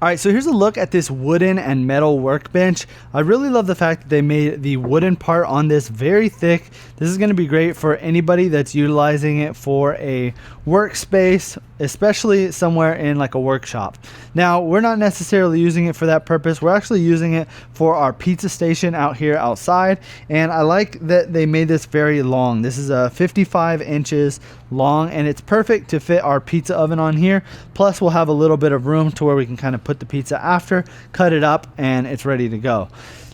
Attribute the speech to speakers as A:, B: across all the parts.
A: All right, so here's a look at this wooden and metal workbench. I really love the fact that they made the wooden part on this very thick. This is going to be great for anybody that's utilizing it for a workspace, especially somewhere in like a workshop. Now, we're not necessarily using it for that purpose. We're actually using it for our pizza station out here outside. And I like that they made this very long. This is a 55 inches long, and it's perfect to fit our pizza oven on here. Plus, we'll have a little bit of room to where we can kind of put the pizza after, cut it up, and it's ready to go.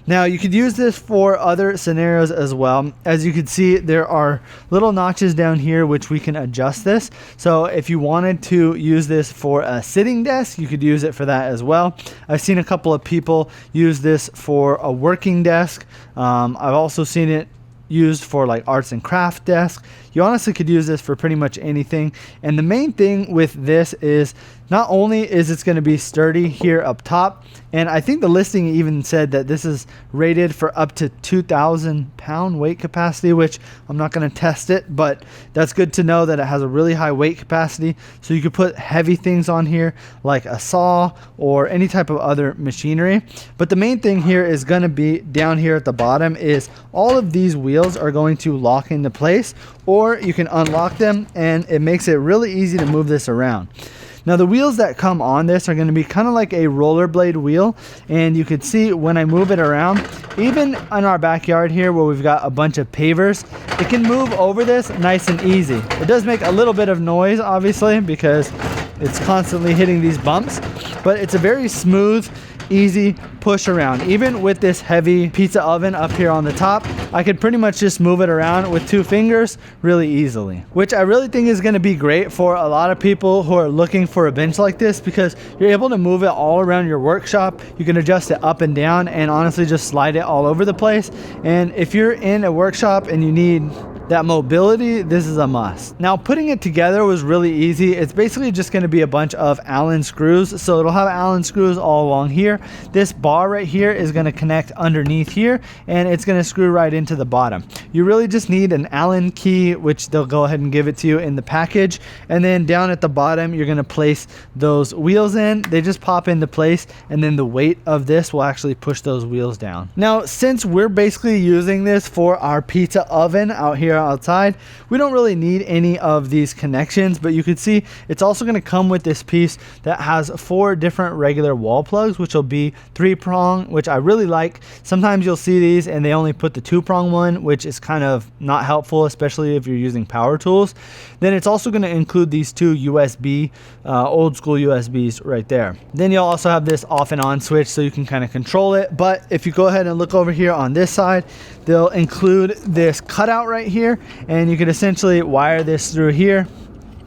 A: Now, you could use this for other scenarios as well. As you can see, there are little notches down here which we can adjust this. So if you wanted to use this for a sitting desk, you could use it for that as well. I've seen a couple of people use this for a working desk. I've also seen it used for like arts and craft desk. You honestly could use this for pretty much anything. And the main thing with this is not only is it's going to be sturdy here up top, and I think the listing even said that this is rated for up to 2,000 pound weight capacity, which I'm not going to test it, but that's good to know that it has a really high weight capacity. So you could put heavy things on here like a saw or any type of other machinery. But the main thing here is going to be down here at the bottom is all of these wheels are going to lock into place, or you can unlock them, and it makes it really easy to move this around. Now, the wheels that come on this are going to be kind of like a rollerblade wheel, and you can see when I move it around, even in our backyard here where we've got a bunch of pavers, it can move over this nice and easy. It does make a little bit of noise, obviously, because it's constantly hitting these bumps, but it's a very smooth, easy push around. Even with this heavy pizza oven up here on the top, I could pretty much just move it around with 2 fingers really easily, which I really think is going to be great for a lot of people who are looking for a bench like this, because you're able to move it all around your workshop. You can adjust it up and down and honestly just slide it all over the place. And if you're in a workshop and you need that mobility, this is a must. Now, putting it together was really easy. It's basically just going to be a bunch of Allen screws. So it'll have Allen screws all along here. This bar right here is going to connect underneath here, and it's going to screw right into the bottom. You really just need an Allen key, which they'll go ahead and give it to you in the package. And then down at the bottom, you're going to place those wheels in. They just pop into place, and then the weight of this will actually push those wheels down. Now, since we're basically using this for our pizza oven out here outside, we don't really need any of these connections, but you can see it's also going to come with this piece that has 4 different regular wall plugs, which will be 3-prong, which I really like. Sometimes you'll see these and they only put the 2-prong one, which is kind of not helpful, especially if you're using power tools. Then it's also going to include these 2 USB, old school USBs right there. Then you'll also have this off and on switch so you can kind of control it. But if you go ahead and look over here on this side, they'll include this cutout right here, and you can essentially wire this through here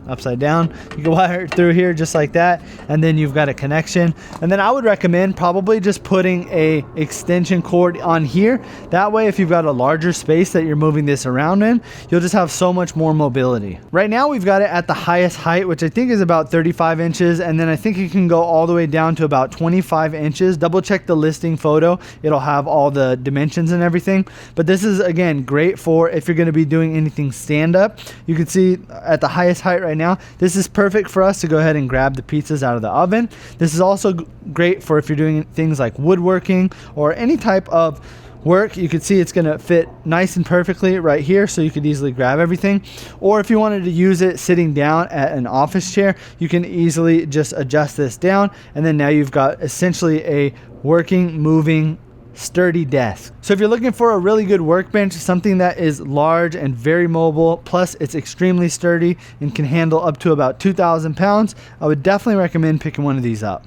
A: upside down. You can wire it through here just like that, and then you've got a connection. And then I would recommend probably just putting a extension cord on here. That way, if you've got a larger space that you're moving this around in, you'll just have so much more mobility. Right now, we've got it at the highest height, which I think is about 35 inches, and then I think it can go all the way down to about 25 inches. Double check the listing photo. It'll have all the dimensions and everything. But this is, again, great for if you're going to be doing anything stand up. You can see at the highest height right now, this is perfect for us to go ahead and grab the pizzas out of the oven. This is also great for if you're doing things like woodworking or any type of work. You can see it's going to fit nice and perfectly right here, so you could easily grab everything. Or if you wanted to use it sitting down at an office chair, you can easily just adjust this down, and then now you've got essentially a working, moving, sturdy desk. So if you're looking for a really good workbench, something that is large and very mobile, plus it's extremely sturdy and can handle up to about 2,000 pounds, I would definitely recommend picking one of these up.